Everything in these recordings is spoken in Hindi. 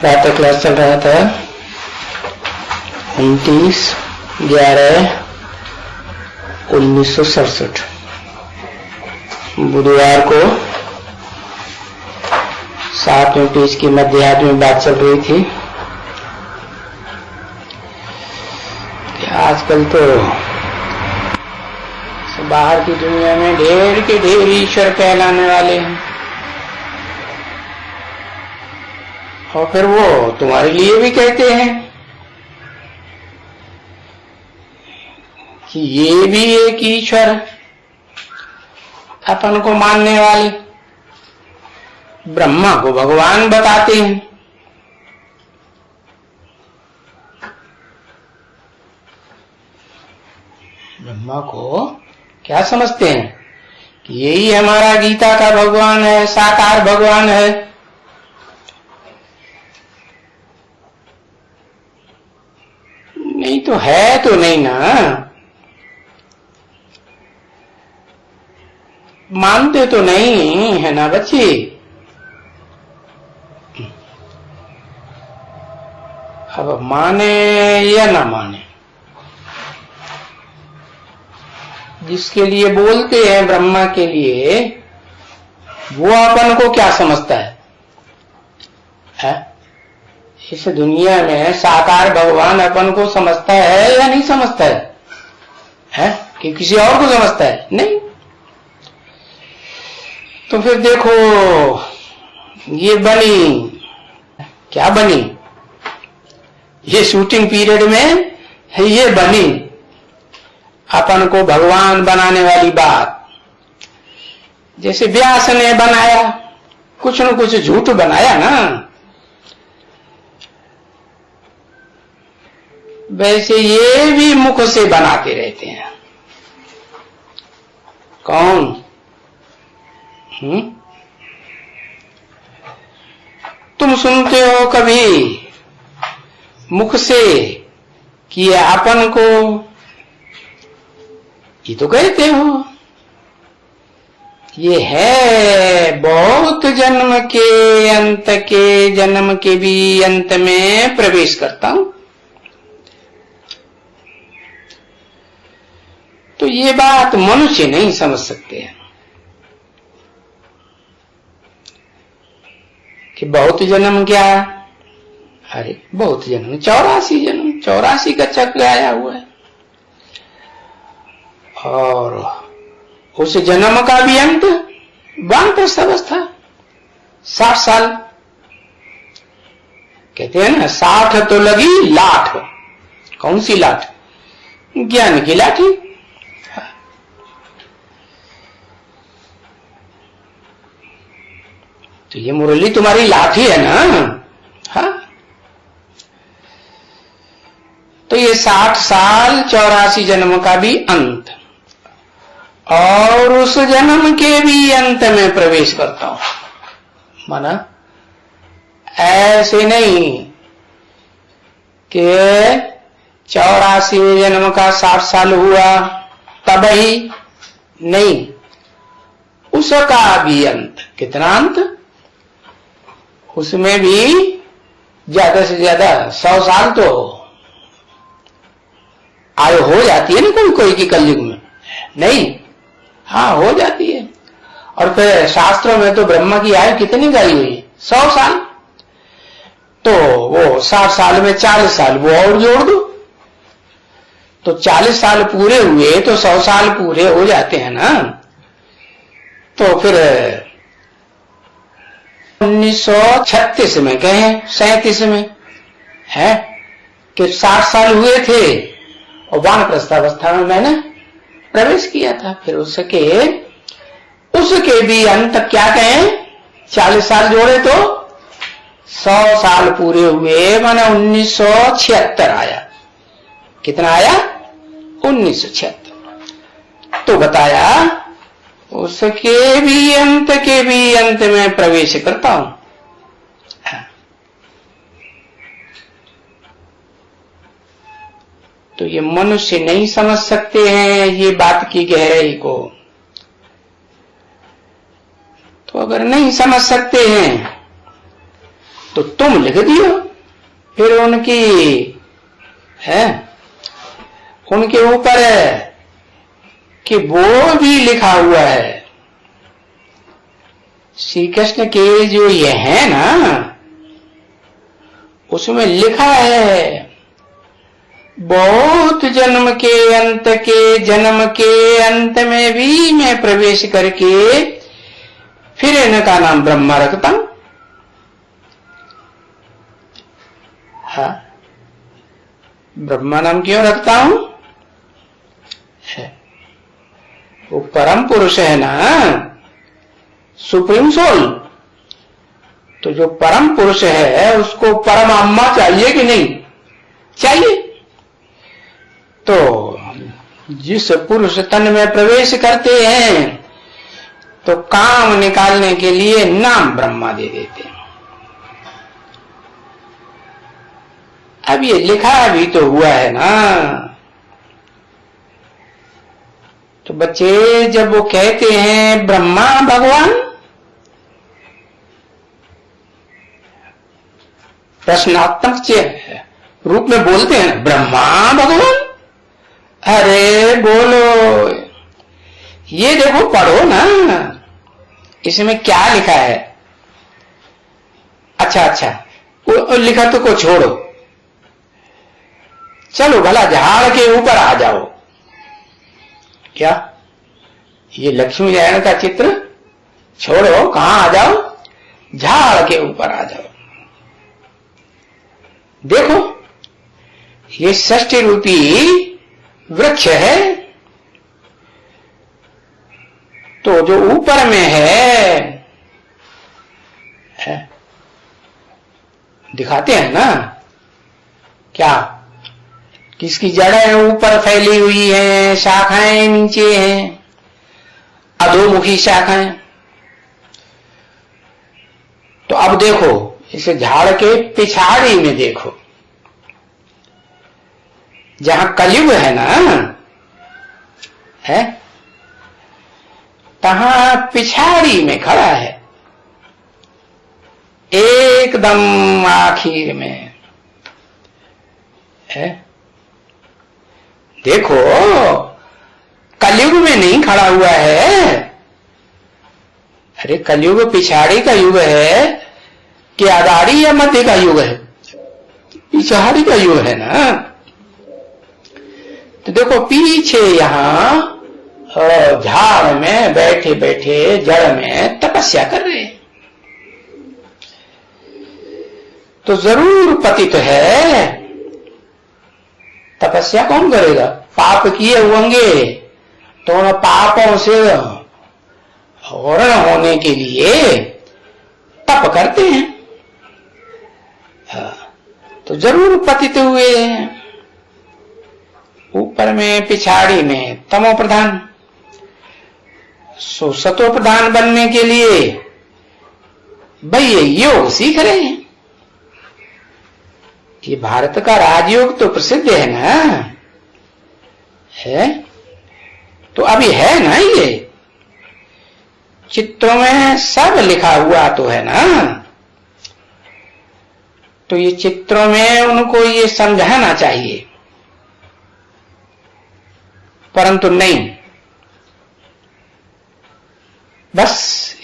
प्रातः क्लास चल रहा था 29/11/1967 बुधवार को 7वें पेज की मध्याह्न में बात चल रही थी कि आजकल तो बाहर की दुनिया में ढेर के ढेर ईश्वर कहलाने वाले हैं और फिर वो तुम्हारे लिए भी कहते हैं कि ये भी एक ईश्वर अपन को मानने वाले ब्रह्मा को भगवान बताते हैं। ब्रह्मा को क्या समझते हैं कि यही हमारा गीता का भगवान है, साकार भगवान है। नहीं तो है तो नहीं ना, मानते तो नहीं है ना बच्चे। अब माने या ना माने, जिसके लिए बोलते हैं ब्रह्मा के लिए, वो अपन को क्या समझता है? इस दुनिया में साकार भगवान अपन को समझता है या नहीं समझता है? कि किसी और को समझता है? नहीं। तो फिर देखो ये बनी, क्या बनी? ये शूटिंग पीरियड में ये बनी अपन को भगवान बनाने वाली बात। जैसे व्यास ने बनाया, कुछ न कुछ झूठ बनाया ना, वैसे ये भी मुख से बनाते रहते हैं। कौन? तुम सुनते हो कभी मुख से कि अपन को, ये तो कहते हो ये है बहुत जन्म के अंत के, जन्म के भी अंत में प्रवेश करता हूं। तो ये बात मनुष्य नहीं समझ सकते हैं कि बहुत जन्म क्या? अरे बहुत जन्म, 84 जन्म, 84 का चक्र आया हुआ है और उस जन्म का भी अंत वानप्रस्थ अवस्था 60 साल। कहते हैं ना 60 तो लगी लाठ। कौन सी लाठ? ज्ञान की लाठी। तो ये मुरली तुम्हारी लाठी है ना? हाँ, तो ये 60 साल 84 जन्म का भी अंत और उस जन्म के भी अंत में प्रवेश करता हूं। माना ऐसे नहीं कि 84 जन्म का 60 साल हुआ तब ही नहीं, उसका भी अंत। कितना अंत? उसमें भी ज्यादा से ज्यादा 100 साल तो आयु हो जाती है ना कोई कोई की कलयुग में। नहीं, हाँ हो जाती है। और फिर शास्त्रों में तो ब्रह्मा की आयु कितनी गाई हुई? 100 साल। तो वो 60 साल में 40 साल वो और जोड़ दो, तो 40 साल पूरे हुए तो 100 साल पूरे हो जाते हैं ना। तो फिर 1936 में कहें 37 में है कि 60 साल हुए थे और वानप्रस्थ अवस्था में मैंने प्रवेश किया था। फिर उसके भी अंत क्या कहें? 40 साल जोड़े तो 100 साल पूरे हुए, माने 1976 आया। कितना आया? 1976। तो बताया उसके भी अंत के भी अंत में प्रवेश करता हूं। तो ये मनुष्य नहीं समझ सकते हैं ये बात की गहराई को। तो अगर नहीं समझ सकते हैं तो तुम लिख दियो। फिर उनकी है उनके ऊपर कि वो भी लिखा हुआ है। श्री कृष्ण के जो ये है ना, उसमें लिखा है बहुत जन्म के अंत में भी मैं प्रवेश करके फिर इनका नाम ब्रह्मा रखता हूं। हाँ, ब्रह्मा नाम क्यों रखता हूं? वो परम पुरुष है ना, सुप्रीम सोल। तो जो परम पुरुष है उसको परम अम्मा चाहिए कि नहीं चाहिए? तो जिस पुरुष तन में प्रवेश करते हैं तो काम निकालने के लिए नाम ब्रह्मा दे देते हैं। अब ये लिखा भी तो हुआ है ना। तो बच्चे जब वो कहते हैं ब्रह्मा भगवान, प्रश्नात्मक रूप में बोलते हैं ब्रह्मा भगवान, अरे बोलो, ये देखो पढ़ो ना, इसमें क्या लिखा है। अच्छा, वो लिखा तो को छोड़ो, चलो भला झाड़ के ऊपर आ जाओ। क्या ये लक्ष्मी नारायण का चित्र छोड़ो, कहां आ जाओ? झाड़ के ऊपर आ जाओ। देखो ये षष्ठी रूपी वृक्ष है, तो जो ऊपर में है दिखाते हैं ना, क्या किसकी जड़ें ऊपर फैली हुई हैं, शाखाएं नीचे हैं, अधोमुखी शाखाएं। तो अब देखो इसे झाड़ के पिछाड़ी में देखो, जहां कलयुग है ना, है तहां पिछाड़ी में खड़ा है, एकदम आखिर में है। देखो कलयुग में नहीं खड़ा हुआ है। अरे कलयुग पिछाड़ी का युग है कि आधारी या मध्य का युग है? पिछाड़ी का युग है ना। तो देखो पीछे यहां झाड़ में बैठे बैठे जड़ में तपस्या कर रहे हैं, तो जरूर पतित है। तपस्या कौन करेगा? पाप किए होंगे तो उन पापों से हरण होने के लिए तप करते हैं, तो जरूर पतित हुए हैं। ऊपर में पिछाड़ी में तमो प्रधान, सतो प्रधान बनने के लिए भाई ये योग सीख रहे हैं। ये भारत का राजयोग तो प्रसिद्ध है ना, है तो अभी है ना, ये चित्रों में सब लिखा हुआ तो है ना। तो ये चित्रों में उनको ये समझाना चाहिए, परंतु नहीं, बस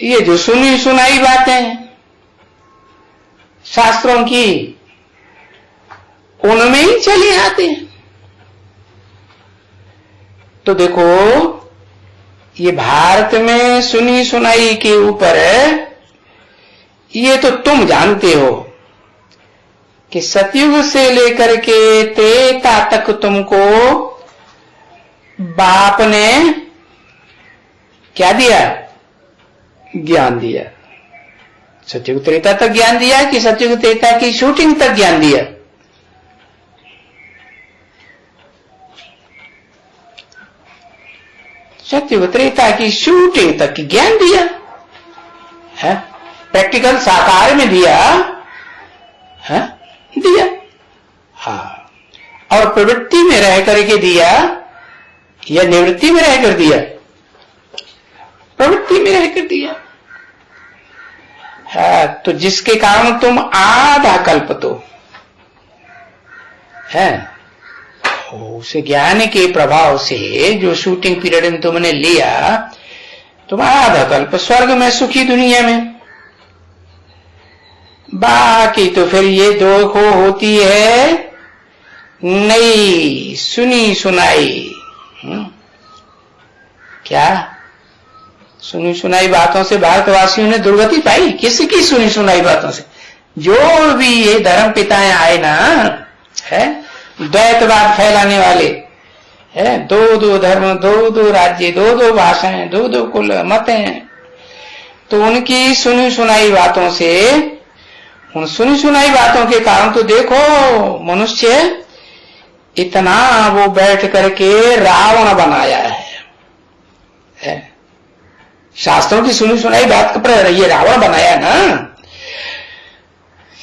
ये जो सुनी सुनाई बातें शास्त्रों की, उनमें ही चले आते हैं। तो देखो ये भारत में सुनी सुनाई के ऊपर ये तो तुम जानते हो कि सतयुग से लेकर के त्रेता तक तुमको बाप ने क्या दिया? ज्ञान दिया। सतयुग त्रेता तक ज्ञान दिया कि सतयुग त्रेता की शूटिंग तक ज्ञान दिया? सतयुग त्रेता की शूटिंग तक ज्ञान दिया है, प्रैक्टिकल साकार में दिया है, दिया। हाँ, और प्रवृत्ति में रह करके दिया या निवृत्ति में रहकर दिया? प्रवृत्ति में रहकर दिया तो जिसके कारण तुम आधा कल्प तो है, उसे ज्ञान के प्रभाव से जो शूटिंग पीरियड में तुमने लिया, तुम आधा कल्प स्वर्ग में सुखी दुनिया में, बाकी तो फिर ये दुख होती है नहीं सुनी सुनाई। क्या सुनी सुनाई बातों से भारतवासियों ने दुर्गति पाई? किसकी सुनी सुनाई बातों से? जो भी ये धर्म पिताएं आए ना, है द्वैतवाद फैलाने वाले, है दो दो धर्म, दो दो राज्य, दो दो भाषाएं, दो दो कुल मत हैं, तो उनकी सुनी सुनाई बातों से, उन सुनी सुनाई बातों के कारण तो देखो मनुष्य इतना वो बैठ करके रावण बनाया है। शास्त्रों की सुनी सुनाई बात पर ये रावण बनाया ना,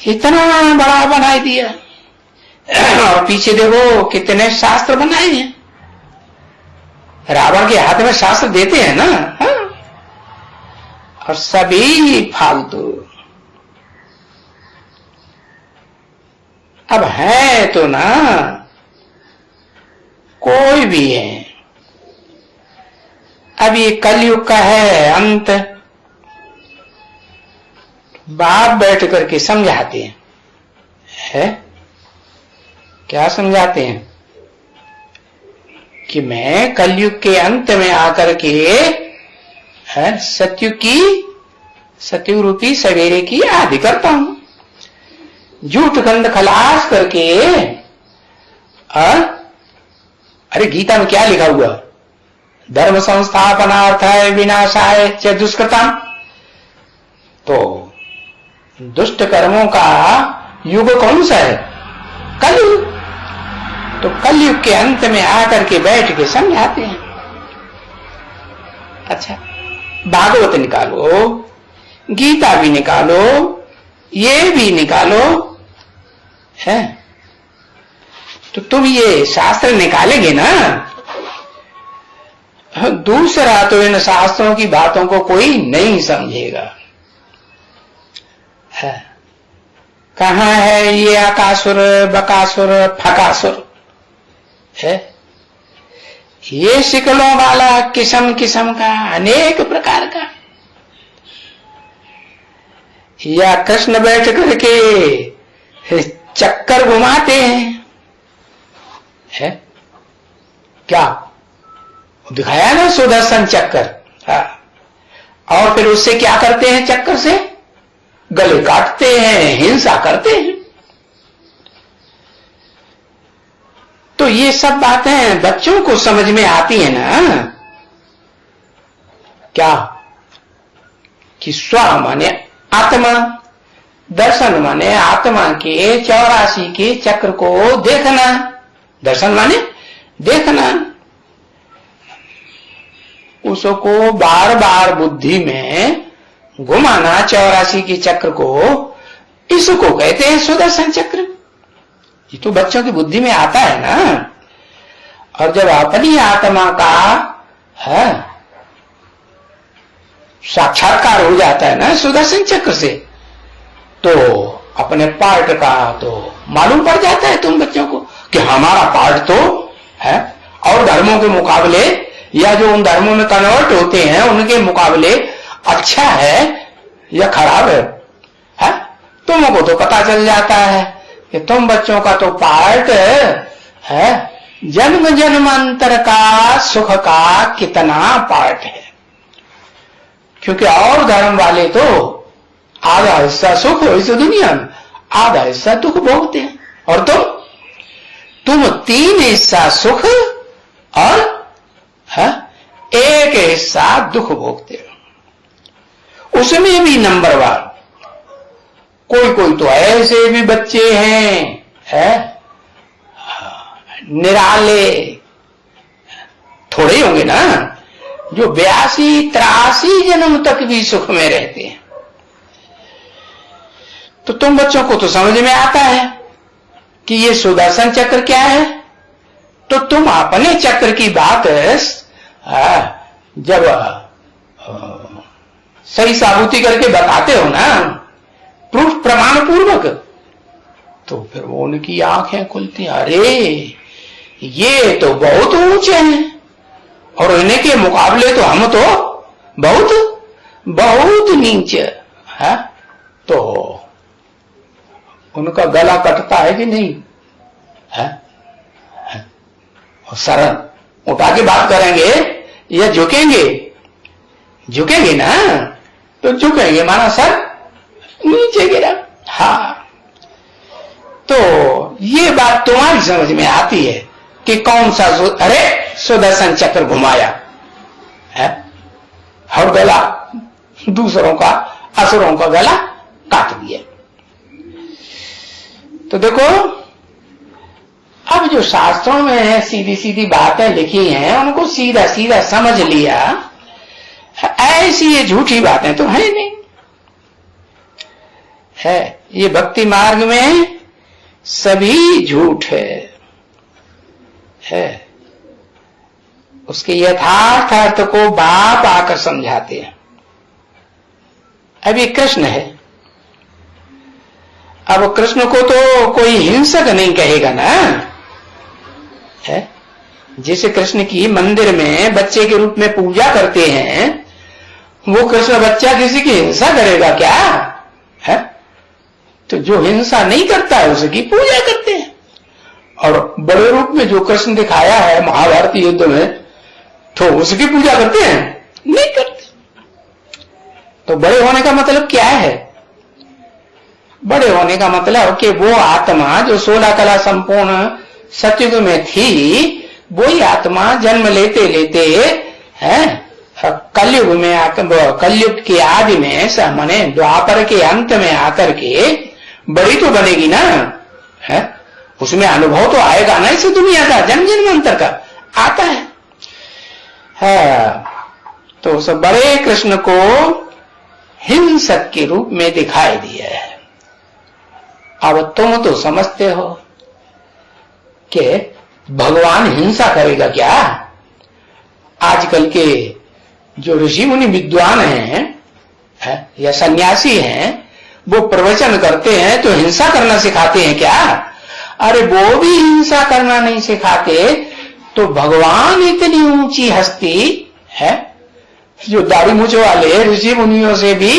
इतना बड़ा बना दिया। और पीछे देखो कितने शास्त्र बनाए हैं, रावण के हाथ में शास्त्र देते हैं ना, और सभी फालतू। अब है तो ना, कोई भी है। अब ये कलयुग का है अंत, बाप बैठ करके समझाते हैं, है क्या समझाते हैं कि मैं कलयुग के अंत में आकर के है सत्युग रूपी सवेरे की आदि करता हूं, झूठ खंड खलास करके। अरे गीता में क्या लिखा हुआ? धर्म संस्थापनार्थाय विनाशाय च दुष्कृतम्। तो दुष्ट कर्मों का युग कौन सा है? कलयुग। तो कलयुग के अंत में आकर के बैठ के समझाते हैं। अच्छा, भागवत निकालो, गीता भी निकालो, ये भी निकालो, है तो तुम ये शास्त्र निकालेंगे ना, दूसरा तो इन शास्त्रों की बातों को कोई नहीं समझेगा। है कहां है ये अकासुर, बकासुर, फकासुर, है ये शिकलों वाला किस्म किस्म का, अनेक प्रकार का। या कृष्ण बैठ करके चक्कर घुमाते हैं, है क्या दिखाया ना सुदर्शन चक्कर। और फिर उससे क्या करते हैं? चक्कर से गले काटते हैं, हिंसा करते हैं। तो ये सब बातें बच्चों को समझ में आती है ना, क्या कि स्व माने आत्मा, दर्शन माने आत्मा के 84 के चक्र को देखना। दर्शन माने देखना, उसको बार बार बुद्धि में घुमाना, 84 के चक्र को, इसको कहते हैं सुदर्शन चक्र। ये तो बच्चों की बुद्धि में आता है ना। और जब अपनी आत्मा का है साक्षात्कार हो जाता है ना सुदर्शन चक्र से, तो अपने पार्ट का तो मालूम पड़ जाता है तुम बच्चों को कि हमारा पार्ट तो है और धर्मों के मुकाबले, या जो उन धर्मों में कन्वर्ट होते हैं उनके मुकाबले अच्छा है या खराब है? तुमको तो पता चल जाता है कि तुम बच्चों का तो पार्ट है जन्म जन्मांतर का सुख का कितना पार्ट है। क्योंकि और धर्म वाले तो आधा हिस्सा सुख इस दुनिया में, आधा हिस्सा दुख भोगते हैं, और तुम 3 हिस्सा सुख और है 1 हिस्सा दुख भोगते हो। उसमें भी नंबरवार। कोई तो ऐसे भी बच्चे हैं निराले, थोड़े होंगे ना, जो 82-83 जन्म तक भी सुख में रहते हैं। तो तुम बच्चों को तो समझ में आता है कि ये सुदर्शन चक्र क्या है। तो तुम अपने चक्र की बात जब सही साबुती करके बताते हो ना, प्रूफ प्रमाण पूर्वक, तो फिर वो उनकी आंखें खुलती, अरे ये तो बहुत ऊंचे हैं और इन्हीं के मुकाबले तो हम तो बहुत बहुत नीचे है। तो उनका गला कटता है कि नहीं है? शरण उठा के बात करेंगे या झुकेंगे? झुकेंगे ना, तो झुकेंगे माना सर नीचे गिरा। हाँ, तो ये बात तुम्हारी समझ में आती है कि कौन सा अरे सुदर्शन चक्र घुमाया है और गला दूसरों का, असुरों का गला काट दिया। तो देखो, अब जो शास्त्रों में सीधी सीधी बातें लिखी हैं उनको सीधा सीधा समझ लिया, ऐसी ये झूठी बातें तो है नहीं है। ये भक्ति मार्ग में सभी झूठ है। उसके यथार्थ अर्थ को बाप आकर समझाते हैं। अब ये कृष्ण है, अब कृष्ण को तो कोई हिंसक नहीं कहेगा ना, है? जिसे कृष्ण की मंदिर में बच्चे के रूप में पूजा करते हैं, वो कृष्ण बच्चा किसी की हिंसा करेगा क्या है? तो जो हिंसा नहीं करता है उसकी पूजा करते हैं। और बड़े रूप में जो कृष्ण दिखाया है महाभारत युद्ध में, तो उसकी पूजा करते हैं? नहीं करते। तो बड़े होने का मतलब क्या है? बड़े होने का मतलब कि वो आत्मा जो 16 कला संपूर्ण सतयुग में थी, वही आत्मा जन्म लेते लेते है कलयुग में आकर, कलयुग के आदि में माने द्वापर के अंत में आकर के बड़ी तो बनेगी ना, है? उसमें अनुभव तो आएगा ना इस दुनिया का, जन्म जन्मांतर का आता है। तो उस बड़े कृष्ण को हिंसक के रूप में दिखाई दिया है। अब तुम तो समझते हो कि भगवान हिंसा करेगा क्या? आजकल के जो ऋषि मुनि विद्वान हैं या सन्यासी हैं, वो प्रवचन करते हैं तो हिंसा करना सिखाते हैं क्या? अरे वो भी हिंसा करना नहीं सिखाते तो भगवान इतनी ऊंची हस्ती है, जो दाढ़ी मूंछ वाले ऋषि मुनियों से भी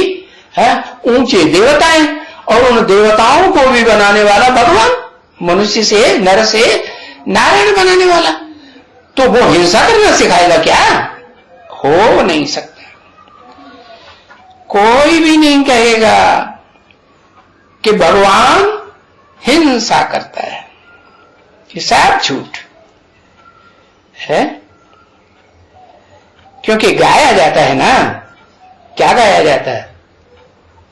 है ऊंचे देवताएं, और उन देवताओं को भी बनाने वाला भगवान, मनुष्य से नर से नारायण बनाने वाला, तो वो हिंसा करना सिखाएगा क्या? हो नहीं सकता। कोई भी नहीं कहेगा कि भगवान हिंसा करता है, ये सब झूठ है। क्योंकि गाया जाता है ना, क्या गाया जाता है?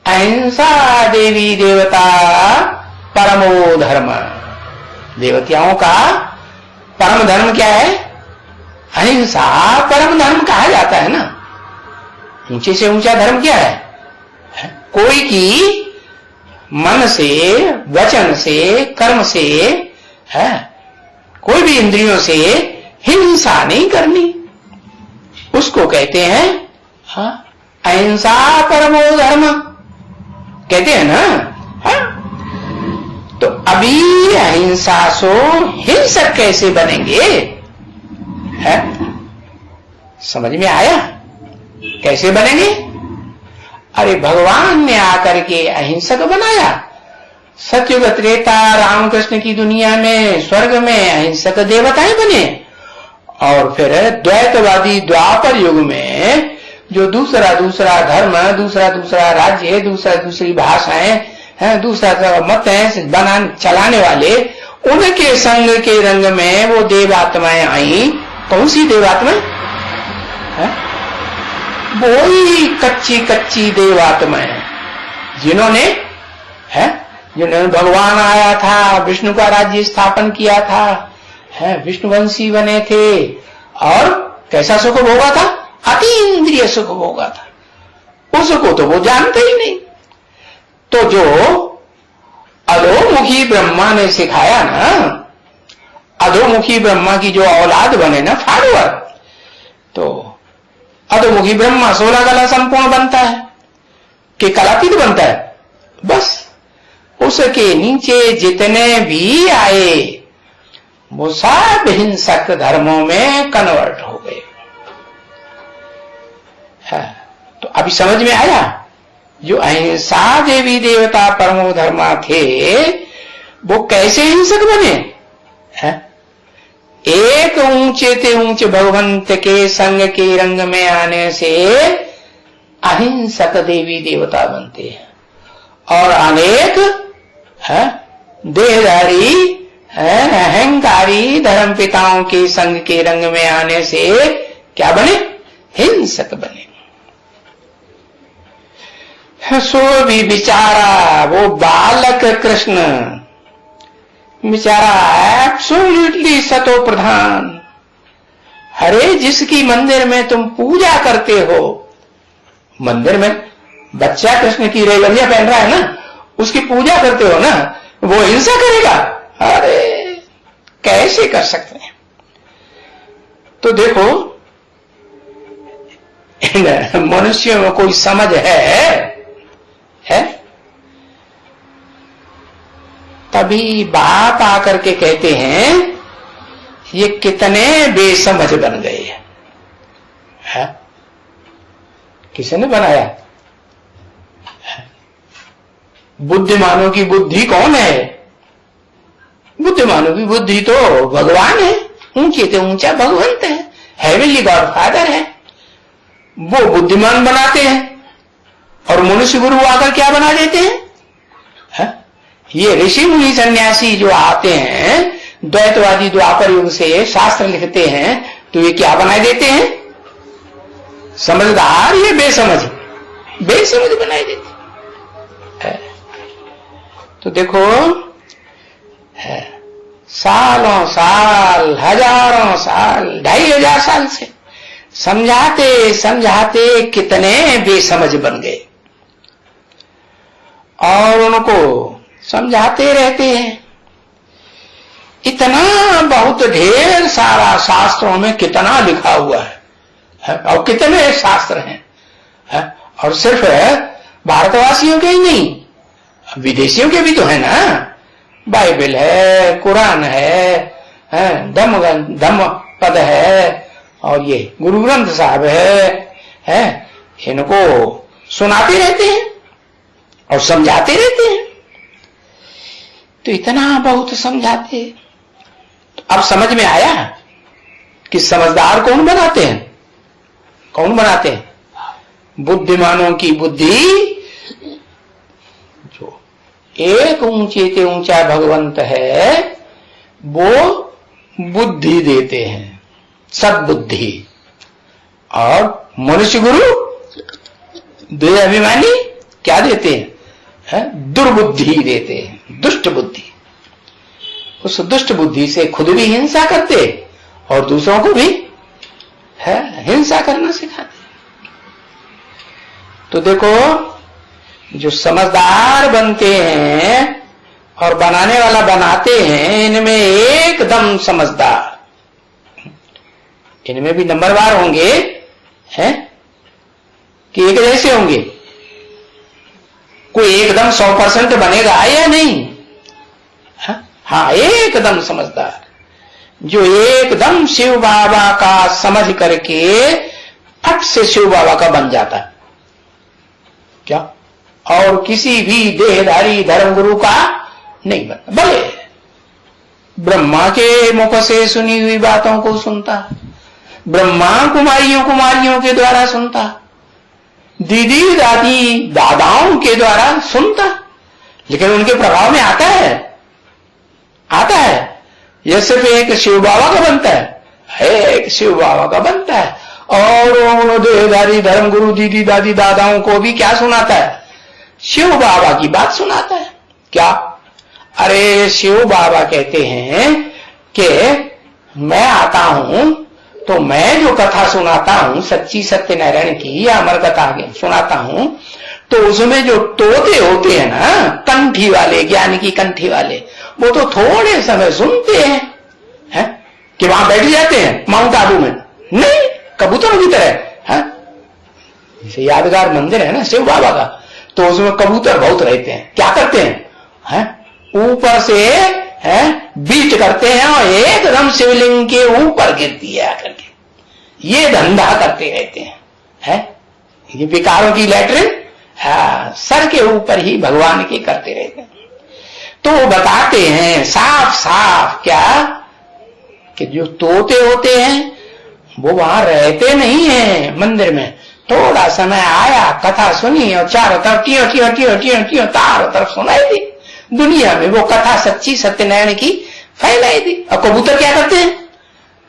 अहिंसा देवी देवता परमो धर्म। देवताओं का परम धर्म क्या है? अहिंसा परम धर्म कहा जाता है ना। ऊंचे से ऊंचा धर्म क्या है? कोई की मन से, वचन से, कर्म से, है कोई भी इंद्रियों से हिंसा नहीं करनी, उसको कहते हैं अहिंसा परमो धर्म, कहते हैं ना। तो अभी अहिंसा सो हिंसक कैसे बनेंगे? है समझ में आया? कैसे बनेंगे? अरे भगवान ने आकर के अहिंसक बनाया। सतयुग त्रेता रामकृष्ण की दुनिया में, स्वर्ग में अहिंसक देवताएं बने, और फिर द्वैतवादी द्वापर युग में जो दूसरा धर्म, दूसरा राज्य, दूसरी भाषाएं हैं, दूसरा मत है चलाने वाले, उनके संग के रंग में वो देवात्माएं आई। कौन सी देवात्माएं? वही कच्ची देवात्माएं जिन्होंने भगवान आया था, विष्णु का राज्य स्थापन किया था, विष्णुवंशी बने थे, और कैसा सुख भोगा था? अति इंद्रिय सुख भोगा था। उसको तो वो जानते ही नहीं। तो जो अधोमुखी ब्रह्मा ने सिखाया ना, अधोमुखी ब्रह्मा की जो औलाद बने ना, फॉलोअर, तो अधोमुखी ब्रह्मा 16 कला संपूर्ण बनता है। कि कालातीत बनता है, बस उसके नीचे जितने भी आए वो सब हिंसक धर्मों में कन्वर्ट हो गए। तो अभी समझ में आया, जो अहिंसा देवी देवता परमो धर्मा थे वो कैसे हिंसक बने है? एक ऊंचे से ऊंचे भगवंत के संग के रंग में आने से अहिंसक देवी देवता बनते हैं, और अनेक देहधारी अहंकारी धर्म पिताओं के संग के रंग में आने से क्या बने? हिंसक बने। सो भी बिचारा वो बालक कृष्ण बेचारा एब्सोल्युटली सतो प्रधान, अरे जिसकी मंदिर में तुम पूजा करते हो, मंदिर में बच्चा कृष्ण की रेवड़ियां पहन रहा है ना, उसकी पूजा करते हो ना, वो हिंसा करेगा? अरे कैसे कर सकते हैं? तो देखो मनुष्यों में कोई समझ है? तभी बाप आकर के कहते हैं ये कितने बेसमझ बन गए हैं। किसने बनाया? बुद्धिमानों की बुद्धि कौन है? बुद्धिमानों की बुद्धि तो भगवान है, ऊंचे से ऊंचा भगवंत है, हेवनली गॉड फादर है, वो बुद्धिमान बनाते हैं, और मनुष्य गुरु आकर क्या बना देते हैं? ये ऋषि मुनि सन्यासी जो आते हैं द्वैतवादी द्वापर युग से शास्त्र लिखते हैं, तो ये क्या बना देते हैं? समझदार ये बेसमझ बनाए देते। तो देखो सालों साल, हजारों साल, 2500 साल से समझाते समझाते कितने बेसमझ बन गए, और उनको समझाते रहते हैं। इतना बहुत ढेर सारा शास्त्रों में कितना लिखा हुआ है, और कितने शास्त्र हैं, और सिर्फ भारतवासियों के ही नहीं, विदेशियों के भी तो है ना। बाइबल है, कुरान है, धम्म पद है, और ये गुरु ग्रंथ साहब है, इनको सुनाते रहते हैं और समझाते रहते हैं। तो इतना बहुत समझाते, तो अब समझ में आया कि समझदार कौन बनाते हैं? कौन बनाते हैं? बुद्धिमानों की बुद्धि, जो एक ऊंचे से ऊंचा भगवंत है वो बुद्धि देते हैं, सद्बुद्धि, और मनुष्य गुरु देह अभिमानी क्या देते हैं? दुर्बुद्धि देते हैं, दुष्ट बुद्धि। उस दुष्ट बुद्धि से खुद भी हिंसा करते और दूसरों को भी हिंसा करना सिखाते। तो देखो जो समझदार बनते हैं और बनाने वाला बनाते हैं, इनमें एकदम समझदार, इनमें भी नंबरवार होंगे हैं कि एक जैसे होंगे? कोई एकदम 100% बनेगा या नहीं? हाँ, एकदम समझदार, जो एकदम शिव बाबा का समझ करके फट से शिव बाबा का बन जाता है क्या, और किसी भी देहधारी धर्मगुरु का नहीं बनता। भले ब्रह्मा के मुख से सुनी हुई बातों को सुनता, ब्रह्मा कुमारियों के द्वारा सुनता, दीदी दादी दादाओं के द्वारा सुनता, लेकिन उनके प्रभाव में आता है यह सिर्फ एक शिव बाबा का बनता है, एक शिव बाबा का बनता है, और देहधारी धर्मगुरु दीदी दादी दादाओं को भी क्या सुनाता है? शिव बाबा की बात सुनाता है। क्या? अरे शिव बाबा कहते हैं कि मैं आता हूं तो मैं जो कथा सुनाता हूं सच्ची सत्यनारायण की या अमर कथा सुनाता हूं, तो उसमें जो तोते होते हैं ना, कंठी वाले, ज्ञान की कंठी वाले, वो तो थोड़े समय सुनते हैं, कि वहां बैठ जाते हैं माउंट आबू में, नहीं, कबूतरों की तरह। जैसे यादगार मंदिर है ना शिव बाबा का, तो उसमें कबूतर बहुत रहते हैं। क्या करते हैं, ऊपर से बीट करते हैं और एकदम शिवलिंग के ऊपर गिरती है आकर के, ये धंधा करते रहते हैं। ये विकारों की लैट्रिन सर के ऊपर ही भगवान की करते रहते हैं। तो वो बताते हैं साफ साफ क्या कि जो तोते होते हैं वो वहां रहते नहीं है मंदिर में, थोड़ा समय आया, कथा सुनी और चारों तरफ टियो टियो टियो टियो टियो चारों तरफ सुनाई दी, दुनिया में वो कथा सच्ची सत्यनारायण की फैलाई दी। और कबूतर क्या करते हैं,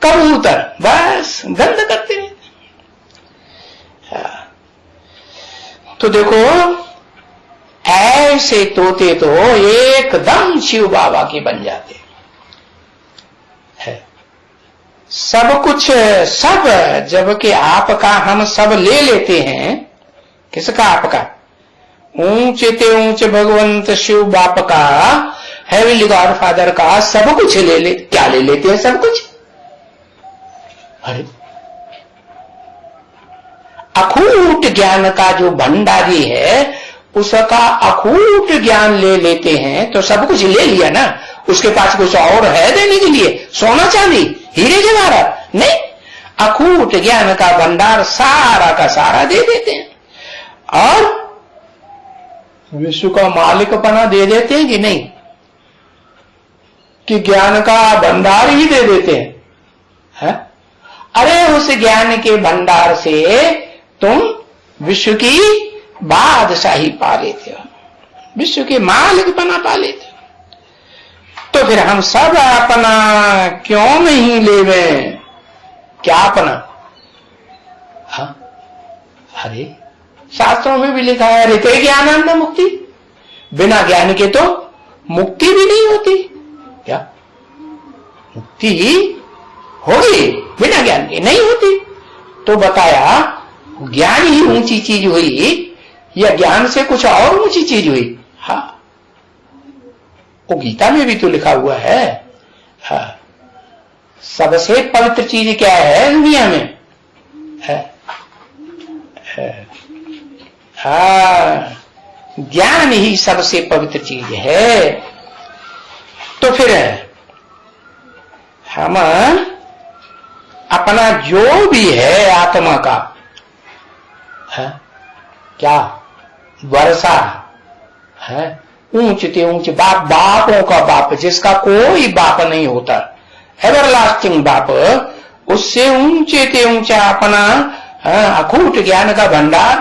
कबूतर बस गंद करते हैं। तो देखो ऐसे तोते तो एकदम शिव बाबा के बन जाते हैं। सब कुछ सब, जबकि आपका हम सब ले लेते हैं। किसका? आपका। ऊंचे ते ऊंचे भगवंत शिव बाप का, हेवनली गॉड फादर का सब कुछ ले क्या ले लेते हैं? सब कुछ। अरे अखूट ज्ञान का जो भंडारी है उसका अखूट ज्ञान ले लेते हैं तो सब कुछ ले लिया ना। उसके पास कुछ और है देने के लिए? सोना चांदी हीरे जवाहरात नहीं, अखूट ज्ञान का भंडार सारा का सारा दे देते हैं। और विश्व का मालिकपना दे देते हैं कि नहीं, कि ज्ञान का भंडार ही दे देते हैं। अरे उस ज्ञान के भंडार से तुम विश्व की बादशाही पा लेते हो, विश्व के मालिकपना पा लेते हो। तो फिर हम सब अपना क्यों नहीं लेवे? क्या अपना? अरे शास्त्रों में भी लिखा है ऋते ज्ञानानंद मुक्ति, बिना ज्ञान के तो मुक्ति भी नहीं होती। क्या मुक्ति होगी? बिना ज्ञान के नहीं होती। तो बताया ज्ञान ही ऊंची चीज हुई या ज्ञान से कुछ और ऊंची चीज हुई? हाँ, वो गीता में भी तो लिखा हुआ है। हाँ, सबसे पवित्र चीज क्या है दुनिया में? हाँ, ज्ञान ही सबसे पवित्र चीज है। तो फिर हम अपना जो भी है आत्मा का है क्या वर्षा है, ऊंचते ऊंचे बाप, बापों का बाप जिसका कोई बाप नहीं होता, एवरलास्टिंग बाप, उससे ऊंचे ते ऊंचा अपना अखूट ज्ञान का भंडार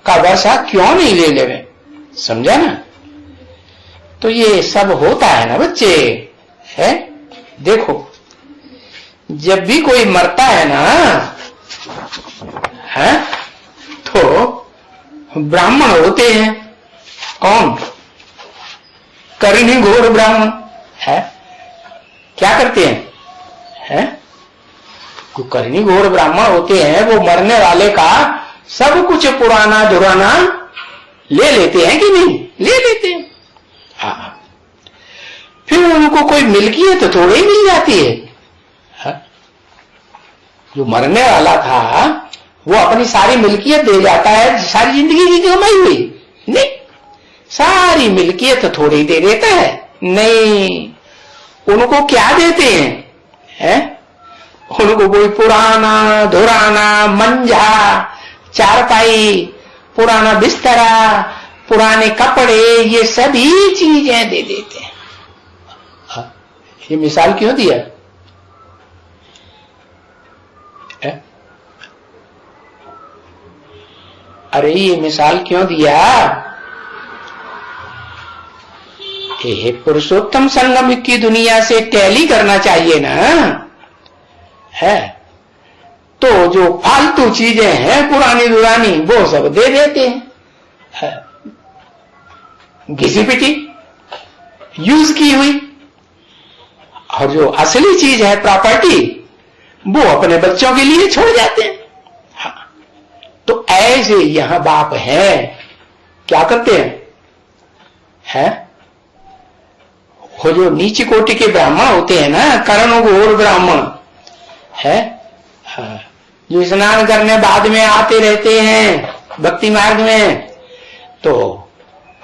का वर्षा क्यों नहीं ले लेवे? समझा ना? तो ये सब होता है ना बच्चे। है देखो, जब भी कोई मरता है ना, है तो ब्राह्मण होते हैं। कौन? करणी घोर ब्राह्मण है। क्या करते हैं? है करणी घोर ब्राह्मण होते हैं, वो मरने वाले का सब कुछ पुराना धुराना ले लेते हैं कि नहीं? ले लेते हैं। हाँ, फिर उनको कोई मिल्कियत तो थोड़ी मिल जाती है। जो मरने वाला था वो अपनी सारी मिल्कियत दे जाता है, सारी जिंदगी की कमाई हुई नहीं, सारी मिल्कियत थोड़ी दे देता है। नहीं, उनको क्या देते हैं? उनको कोई पुराना धुराना मंजा, चारपाई, पुराना बिस्तरा, पुराने कपड़े, ये सभी चीजें दे देते हैं। ये मिसाल क्यों दिया? अरे ये मिसाल क्यों दिया? पुरुषोत्तम संगम की दुनिया से टैली करना चाहिए ना। है तो जो फालतू चीजें हैं पुरानी दुरानी वो सब दे देते हैं, घिसी पिटी यूज की हुई, और जो असली चीज है प्रॉपर्टी वो अपने बच्चों के लिए छोड़ जाते हैं। हाँ, तो ऐसे यहां बाप है, क्या करते हैं? वो जो नीची कोटि के ब्राह्मण होते हैं ना, कर्ण घोर ब्राह्मण है, जो स्नान करने बाद में आते रहते हैं भक्ति मार्ग में, तो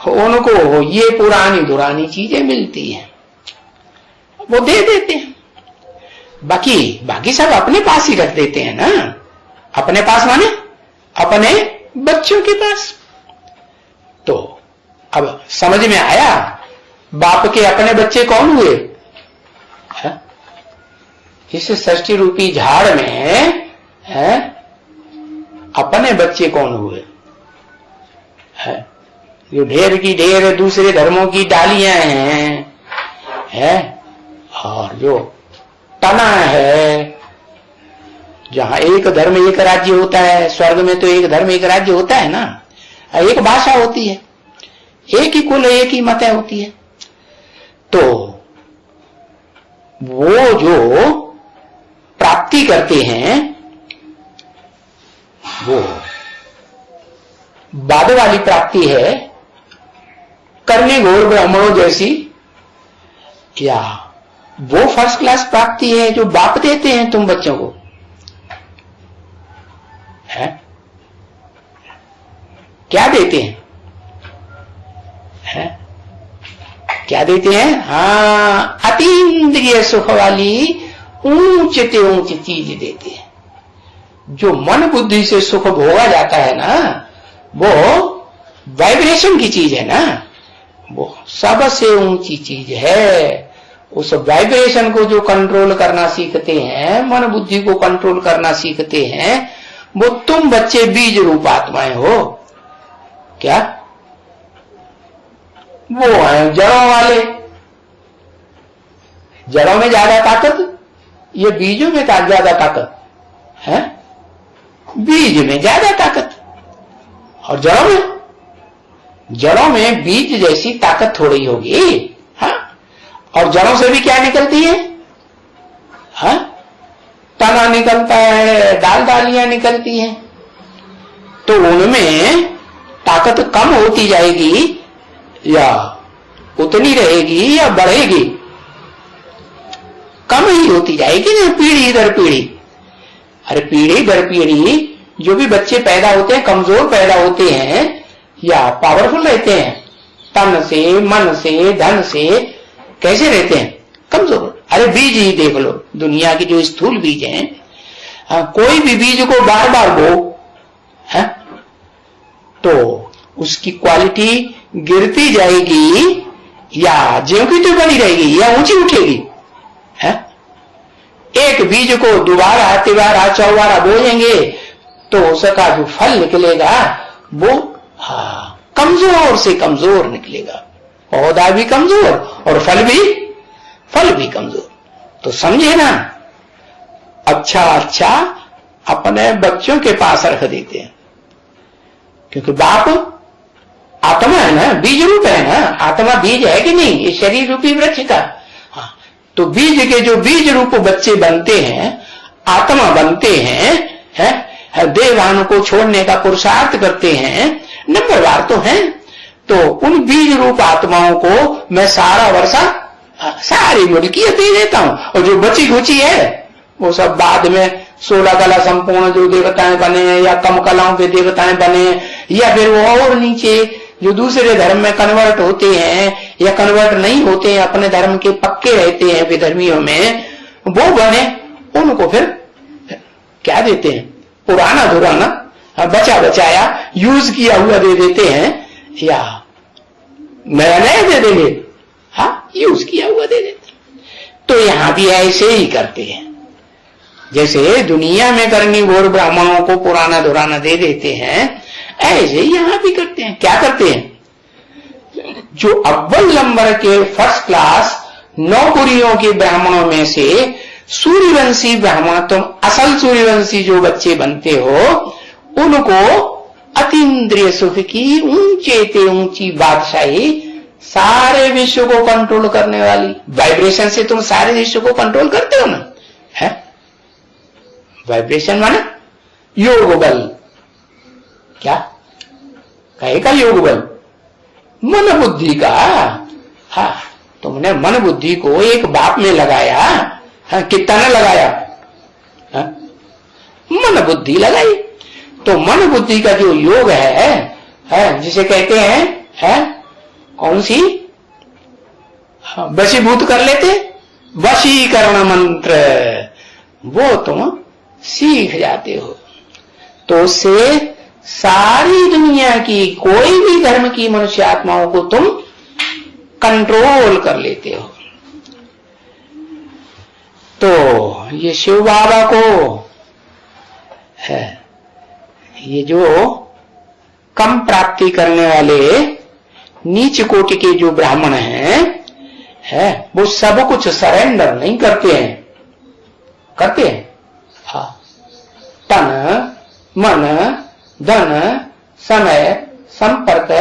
उनको ये पुरानी दुरानी चीजें मिलती हैं, वो दे देते हैं। बाकी सब अपने पास ही रख देते हैं ना। अपने पास माने अपने बच्चों के पास। तो अब समझ में आया बाप के अपने बच्चे कौन हुए? इस सृष्टि रूपी झाड़ में है अपने बच्चे कौन हुए? है जो ढेर की ढेर दूसरे धर्मों की डालियां हैं और जो तना है, जहां एक धर्म एक राज्य होता है, स्वर्ग में तो एक धर्म एक राज्य होता है ना, एक भाषा होती है, एक ही कुल एक ही मत होती है। तो वो जो प्राप्ति करते हैं वो बाद वाली प्राप्ति है करने घोर ब्राह्मणों जैसी, या वो फर्स्ट क्लास प्राप्ति है जो बाप देते हैं तुम बच्चों को? है क्या देते हैं? है क्या देते हैं? हाँ, अतीन्द्रिय सुख वाली ऊंच से ऊंच चीज देते हैं। जो मन बुद्धि से सुख भोगा जाता है ना, वो वाइब्रेशन की चीज है ना, वो सबसे ऊंची चीज है। उस वाइब्रेशन को जो कंट्रोल करना सीखते हैं, मन बुद्धि को कंट्रोल करना सीखते हैं, वो तुम बच्चे बीज रूप आत्माएं हो। क्या वो है जड़ों वाले? जड़ों में ज्यादा ताकत, ये बीजों में ज्यादा ताकत है? बीज में ज्यादा ताकत और जड़ों में बीज जैसी ताकत थोड़ी होगी। हाँ, और जड़ों से भी क्या निकलती है? हाँ, तना निकलता है, डालियां निकलती हैं। तो उनमें ताकत कम होती जाएगी या उतनी रहेगी या बढ़ेगी? कम ही होती जाएगी ना, पीढ़ी दर पीढ़ी। अरे पीढ़ी दर पीढ़ी जो भी बच्चे पैदा होते हैं कमजोर पैदा होते हैं या पावरफुल रहते हैं? तन से, मन से, धन से कैसे रहते हैं? कमजोर। अरे बीज ही देख लो, दुनिया की जो स्थूल बीज हैं, कोई भी बीज को बार बार बो है तो उसकी क्वालिटी गिरती जाएगी या ज्यों की तो बनी रहेगी या ऊंची उठेगी? है एक बीज को दोबारा तिबारा चौबारा बोएंगे तो उसका जो फल निकलेगा वो कमजोर से कमजोर निकलेगा। पौधा भी कमजोर और फल भी कमजोर। तो समझे ना, अच्छा अपने बच्चों के पास रख देते हैं, क्योंकि बाप आत्मा है ना, बीज रूप है ना। आत्मा बीज है कि नहीं? ये शरीर रूपी वृक्ष का। हाँ, तो बीज के जो बीज रूप बच्चे बनते हैं, आत्मा बनते हैं, देवान को छोड़ने का पुरुषार्थ करते हैं, नंबरवार तो हैं। तो उन बीज रूप आत्माओं को मैं सारा वर्षा सारी मुल्कियत दे देता हूं, और जो बची खुची है वो सब बाद में 16 कला संपूर्ण जो देवताएं बने या कम कलाओं के देवताएं बने, या फिर वो और नीचे जो दूसरे धर्म में कन्वर्ट होते हैं या कन्वर्ट नहीं होते हैं, अपने धर्म के पक्के रहते हैं विधर्मियों में, वो बने। उनको फिर क्या देते हैं? पुराना धुराना बचा बचाया यूज किया हुआ दे देते हैं या नया नया दे देंगे? हाँ, यूज किया हुआ दे देते। तो यहां भी ऐसे ही करते हैं, जैसे दुनिया में करनी घोर ब्राह्मणों को पुराना धुराना दे देते हैं, ऐसे ही यहां भी करते हैं। क्या करते हैं? जो अव्वल नंबर के फर्स्ट क्लास नौकरियों के ब्राह्मणों में से सूर्यवंशी ब्राह्मण, तुम असल सूर्यवंशी जो बच्चे बनते हो, उनको अतीन्द्रिय सुख की ऊंचे ते ऊंची बादशाही, सारे विश्व को कंट्रोल करने वाली वाइब्रेशन से तुम सारे विश्व को कंट्रोल करते हो ना। है वाइब्रेशन माने योग बल। क्या कहेगा? योग बल मन बुद्धि का। हाँ, तुमने मन बुद्धि को एक बाप में लगाया। हाँ, कितना ने लगाया? हाँ? मन बुद्धि लगाई। तो मन बुद्धि का जो योग है जिसे कहते हैं कौन सी? वशीभूत कर लेते, वशीकरण मंत्र, वो तुम सीख जाते हो। तो उससे सारी दुनिया की कोई भी धर्म की मनुष्य आत्माओं को तुम कंट्रोल कर लेते हो। तो ये शिव बाबा को है, ये जो कम प्राप्ति करने वाले नीच कोटि के जो ब्राह्मण हैं, वो सब कुछ सरेंडर नहीं करते हैं। करते हैं? हाँ। तन, मन, धन, समय, संपर्क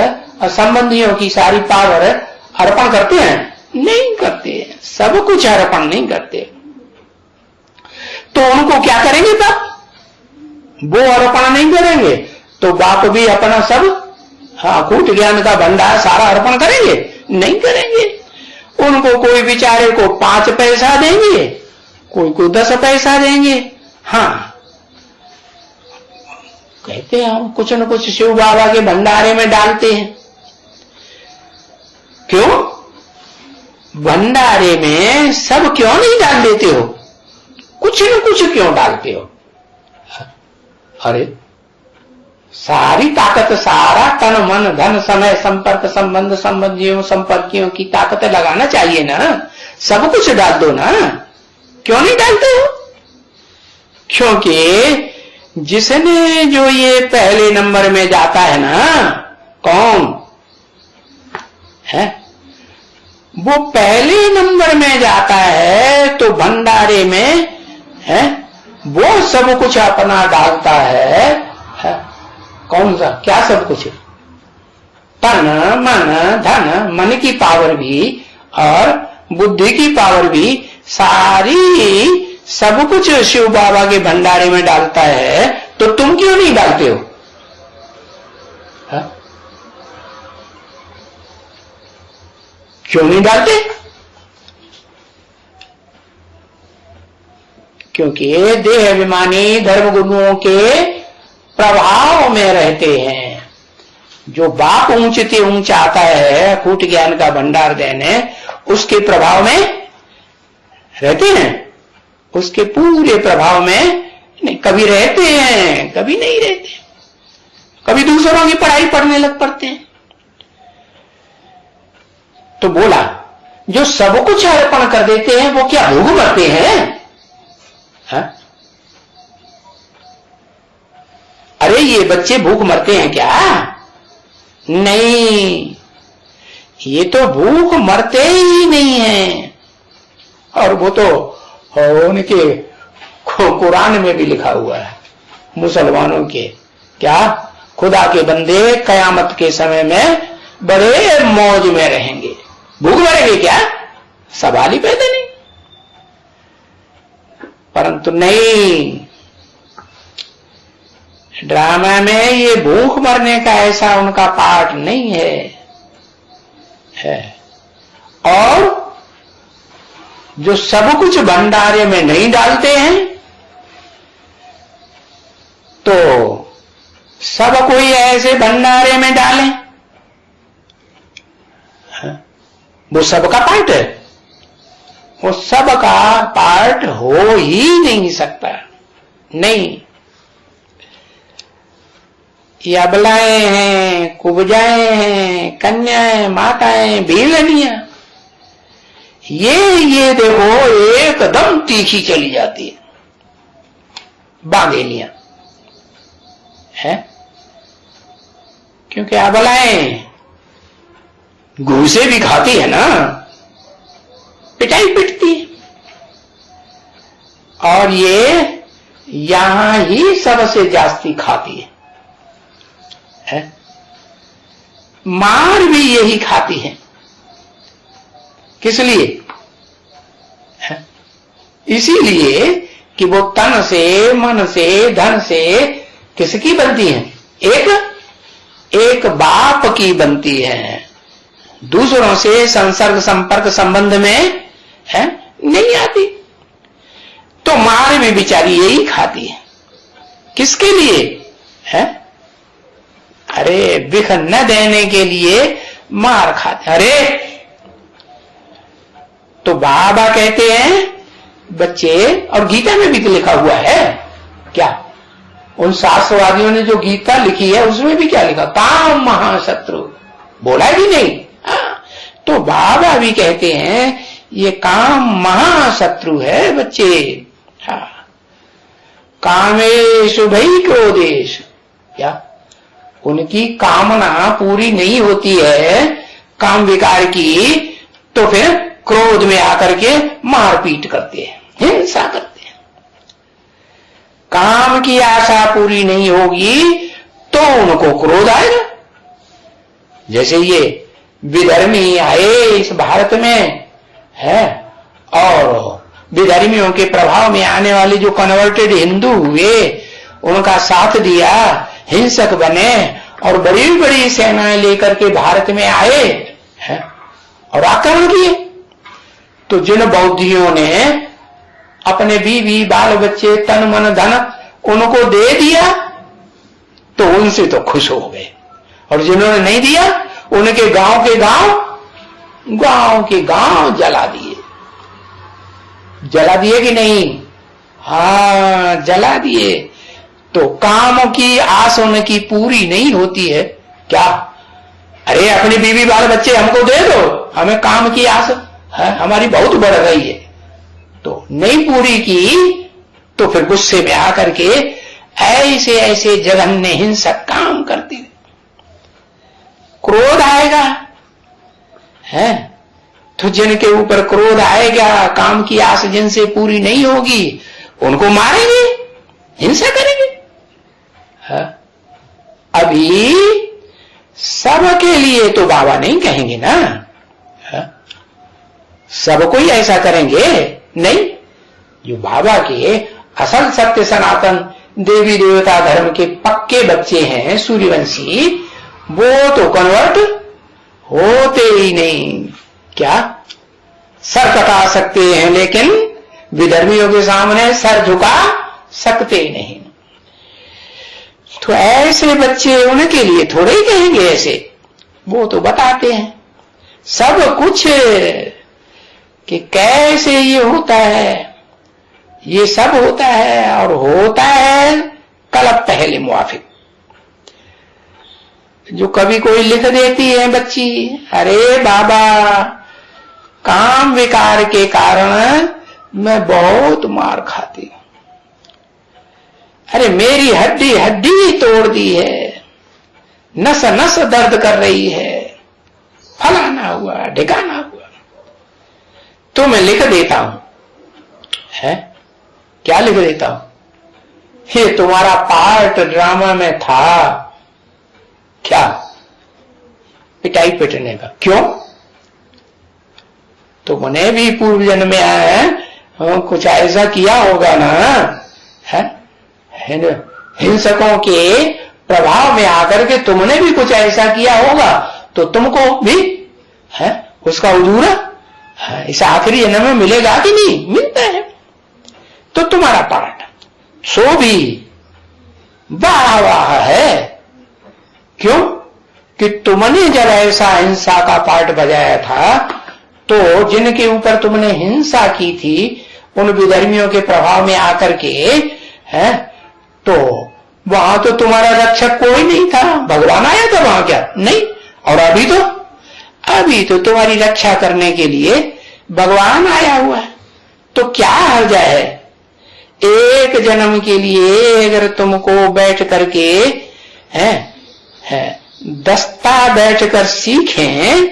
और संबंधियों की सारी पावर अर्पण करते हैं? नहीं करते। सब कुछ अर्पण नहीं करते। तो उनको क्या करेंगे तब? वो अर्पण नहीं करेंगे तो बाप भी अपना सब अकूट ज्ञान का भंडार सारा अर्पण करेंगे? नहीं करेंगे। उनको कोई बेचारे को 5 पैसा देंगे, कोई को 10 पैसा देंगे। हाँ, कहते हैं हम कुछ न कुछ शिव बाबा के भंडारे में डालते हैं। क्यों? भंडारे में सब क्यों नहीं डाल देते हो? कुछ न कुछ क्यों डालते हो? अरे सारी ताकत, सारा तन, मन, धन, समय, संपर्क, संबंध, संबंधियों, संपर्कियों की ताकत लगाना चाहिए ना। सब कुछ डाल दो ना। क्यों नहीं डालते हो? क्योंकि जिसने जो ये पहले नंबर में जाता है ना, कौन है? वो पहले नंबर में जाता है तो भंडारे में है वो सब कुछ अपना डालता है। कौन सा? क्या सब कुछ? तन, मन, धन, मन की पावर भी और बुद्धि की पावर भी, सारी सब कुछ शिव बाबा के भंडारे में डालता है। तो तुम क्यों नहीं डालते हो? हा? क्यों नहीं डालते? क्योंकि देह अभिमानी धर्म गुरुओं के प्रभाव में रहते हैं। जो बाप ऊंचते ऊंचा आता है अकूट ज्ञान का भंडार देने, उसके प्रभाव में रहते हैं। उसके पूरे प्रभाव में नहीं, कभी रहते हैं, कभी नहीं रहते, कभी दूसरों की पढ़ाई पढ़ने लग पड़ते हैं। तो बोला जो सब कुछ अर्पण कर देते हैं वो क्या भूख मरते हैं? हा? अरे ये बच्चे भूख मरते हैं क्या? नहीं, ये तो भूख मरते ही नहीं है। और वो तो उनके कुरान में भी लिखा हुआ है मुसलमानों के, क्या? खुदा के बंदे कयामत के समय में बड़े मौज में रहेंगे। भूख मरेंगे क्या? सवाल ही पैदा नहीं। परंतु नहीं, ड्रामा में ये भूख मरने का ऐसा उनका पार्ट नहीं है। और जो सब कुछ भंडारे में नहीं डालते हैं तो सब कोई ऐसे भंडारे में डालें, वो सबका पार्ट है? वो सबका पार्ट हो ही नहीं सकता। नहीं, ये अबलाएं हैं, कुब्जाएं हैं, कन्याएं, माताएं, भीलनियां, ये देखो एकदम तीखी चली जाती है। बांधेलियां है, क्योंकि अबलाएं घूसे भी खाती है ना, पिटाई पिटती है। और ये यहां ही सबसे जास्ती खाती है। मार भी यही खाती है। किस लिए? इसीलिए कि वो तन से, मन से, धन से किसकी बनती है? एक बाप की बनती है। दूसरों से संसर्ग, संपर्क, संबंध में है नहीं आती। तो मार भी बेचारी यही खाती है। किसके लिए है? अरे बिख न देने के लिए मार खाते। अरे तो बाबा कहते हैं बच्चे, और गीता में भी तो लिखा हुआ है क्या, उन शास्त्रवादियों ने जो गीता लिखी है उसमें भी क्या लिखा, काम महाशत्रु, बोला भी नहीं। तो बाबा भी कहते हैं ये काम महाशत्रु है बच्चे। कामेषु भई क्रोधेश, क्या उनकी कामना पूरी नहीं होती है काम विकार की, तो फिर क्रोध में आकर के मारपीट करते हैं, हिंसा करते हैं। काम की आशा पूरी नहीं होगी तो उनको क्रोध आएगा। जैसे ये विधर्मी आए इस भारत में है, और विधर्मियों के प्रभाव में आने वाले जो कन्वर्टेड हिंदू हुए उनका साथ दिया, हिंसक बने और बड़ी बड़ी सेनाएं लेकर के भारत में आए हैं और आक्रमण किए। तो जिन बौद्धियों ने अपने बीवी बाल बच्चे तन मन धन उनको दे दिया तो उनसे तो खुश हो गए, और जिन्होंने नहीं दिया उनके गांव के गांव जला दिए। जला दिए कि नहीं? हाँ जला दिए। तो काम की आस उनकी पूरी नहीं होती है क्या, अरे अपनी बीवी बाल बच्चे हमको दे दो, हमें काम की आस है हमारी बहुत बढ़ गई है, तो नहीं पूरी की तो फिर गुस्से में आकर के ऐसे ऐसे जघन्य हिंसक काम करते, क्रोध आएगा है। तो जिनके ऊपर क्रोध आएगा, काम की आस जिनसे पूरी नहीं होगी उनको मारेंगे, हिंसा करेंगे। है? अभी सबके लिए तो बाबा नहीं कहेंगे ना, है? सबको ही ऐसा करेंगे नहीं। जो बाबा के असल सत्य सनातन देवी देवता धर्म के पक्के बच्चे हैं सूर्यवंशी, वो तो कन्वर्ट होते ही नहीं। क्या सर कटा सकते हैं लेकिन विधर्मियों के सामने सर झुका सकते ही नहीं। तो ऐसे बच्चे उनके लिए थोड़े ही कहेंगे ऐसे, वो तो बताते हैं सब कुछ कि कैसे ये होता है, ये सब होता है और होता है कल्प पहले मुआफिक। जो कभी कोई लिख देती है बच्ची, अरे बाबा काम विकार के कारण मैं बहुत मार खाती हूं, अरे मेरी हड्डी हड्डी तोड़ दी है, नस नस दर्द कर रही है, फलाना हुआ ढिकाना हुआ, तो मैं लिख देता हूं। है क्या लिख देता हूं? ये तुम्हारा पार्ट ड्रामा में था क्या, पिटाई पिटने का। क्यों? तुमने भी पूर्व जन्म में आया है कुछ ऐसा किया होगा ना, है हिंसकों के प्रभाव में आकर के तुमने भी कुछ ऐसा किया होगा, तो तुमको भी है उसका उजूरा इस आखिरी जन्म में मिलेगा कि नहीं? मिलता है। तो तुम्हारा पार्ट सो भी वाह वाह है। क्यों? कि तुमने जब ऐसा हिंसा का पार्ट बजाया था तो जिनके ऊपर तुमने हिंसा की थी उन विधर्मियों के प्रभाव में आकर के है, तो वहां तो तुम्हारा रक्षक कोई नहीं था, भगवान आया था वहां क्या? नहीं। और अभी तो तुम्हारी रक्षा करने के लिए भगवान आया हुआ है। तो क्या हर्ज है एक जन्म के लिए अगर तुमको बैठ करके है दस्ता बैठकर सीखें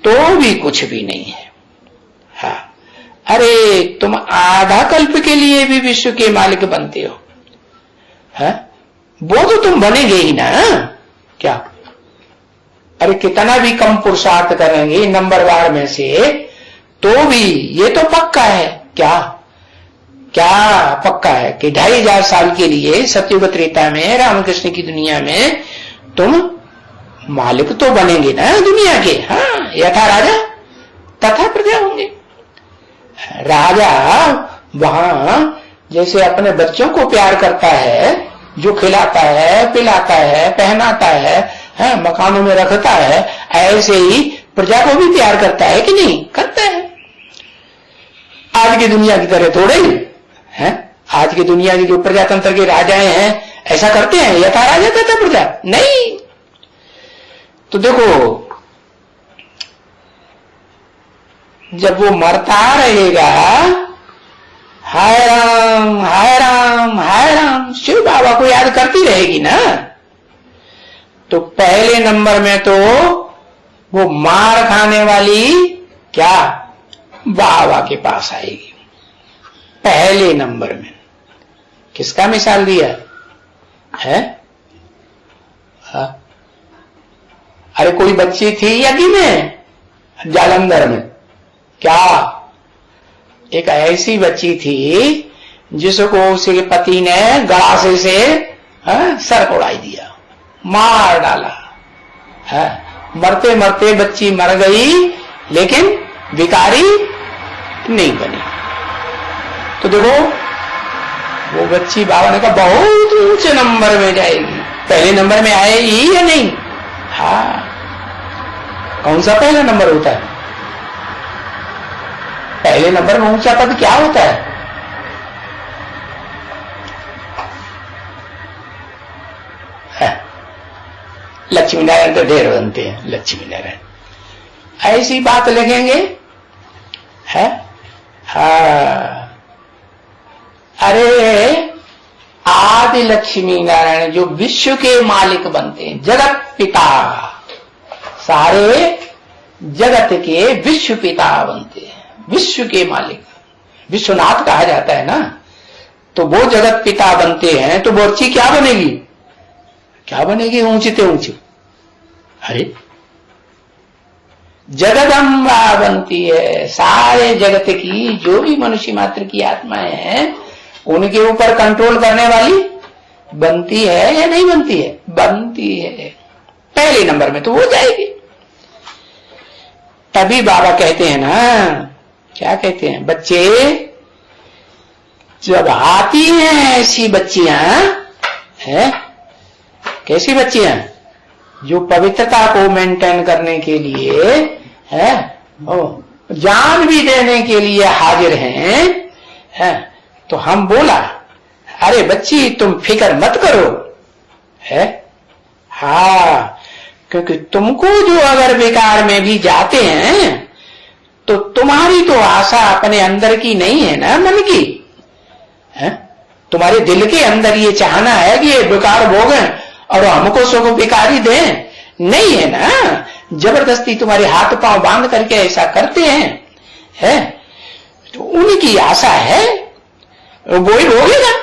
तो भी कुछ भी नहीं है। हाँ अरे तुम आधा कल्प के लिए भी विश्व के मालिक बनते हो, है वो तो तुम बनेंगे ही ना। क्या अरे कितना भी कम पुरुषार्थ करेंगे नंबरवार में से तो भी ये तो पक्का है। क्या पक्का है कि 2500 साल के लिए सतयुग त्रेता में रामकृष्ण की दुनिया में तुम मालिक तो बनेंगे ना दुनिया के। हाँ यथा राजा तथा प्रजा होंगे। राजा वहां जैसे अपने बच्चों को प्यार करता है, जो खिलाता है पिलाता है पहनाता है, है, मकानों में रखता है, ऐसे ही प्रजा को भी प्यार करता है कि नहीं? करता है। आज की दुनिया की तरह थोड़े ही है। आज की दुनिया की जो प्रजातंत्र के राजाएं हैं ऐसा करते हैं? यथा राजा तथा प्रजा? नहीं। तो देखो, जब वो मरता रहेगा, हाय राम हाय राम हाय राम शिव बाबा को याद करती रहेगी ना, तो पहले नंबर में तो वो मार खाने वाली क्या बाबा के पास आएगी। पहले नंबर में किसका मिसाल दिया है? अरे कोई बच्ची थी यज्ञ में, जालंधर में, क्या एक ऐसी बच्ची थी जिसको उसके पति ने गड़ासे से सर उड़ाई दिया, मार डाला है। मरते मरते बच्ची मर गई, लेकिन विकारी नहीं बनी। तो देखो, वो बच्ची बाबा ने कहा बहुत ऊंचे नंबर में जाएगी। पहले नंबर में आएगी या नहीं? हाँ। कौन सा पहला नंबर होता है? पहले नंबर में ऊंचा पद क्या होता है? लक्ष्मी नारायण तो ढेर बनते हैं, लक्ष्मी नारायण ऐसी बात लिखेंगे है। अरे आदि लक्ष्मी नारायण जो विश्व के मालिक बनते हैं, जगत पिता, सारे जगत के विश्व पिता बनते हैं, विश्व के मालिक, विश्वनाथ कहा जाता है ना। तो वो जगत पिता बनते हैं, तो वो बच्ची क्या बनेगी? क्या बनेगी? ऊंचते ऊंची। अरे जगदम्बा बनती है। सारे जगत की जो भी मनुष्य मात्र की आत्माएं हैं, उनके ऊपर कंट्रोल करने वाली बनती है या नहीं बनती है? बनती है। पहले नंबर में तो हो जाएगी। तभी बाबा कहते हैं ना, क्या कहते हैं? बच्चे जब आती हैं ऐसी बच्चियां, है कैसी बच्चियां? जो पवित्रता को मेंटेन करने के लिए है, जान भी देने के लिए हाजिर हैं, तो हम बोला, अरे बच्ची तुम फिक्र मत करो, है हाँ, क्योंकि तुमको जो अगर बेकार में भी जाते हैं तो तुम्हारी तो आशा अपने अंदर की नहीं है ना, मन की है। तुम्हारे दिल के अंदर ये चाहना है कि ये बेकार भोगें और हमको सुख बेकारी दें, नहीं है ना। जबरदस्ती तुम्हारे हाथ पांव बांध करके ऐसा करते हैं, है तो उनकी आशा है, वो ही भोगेगा,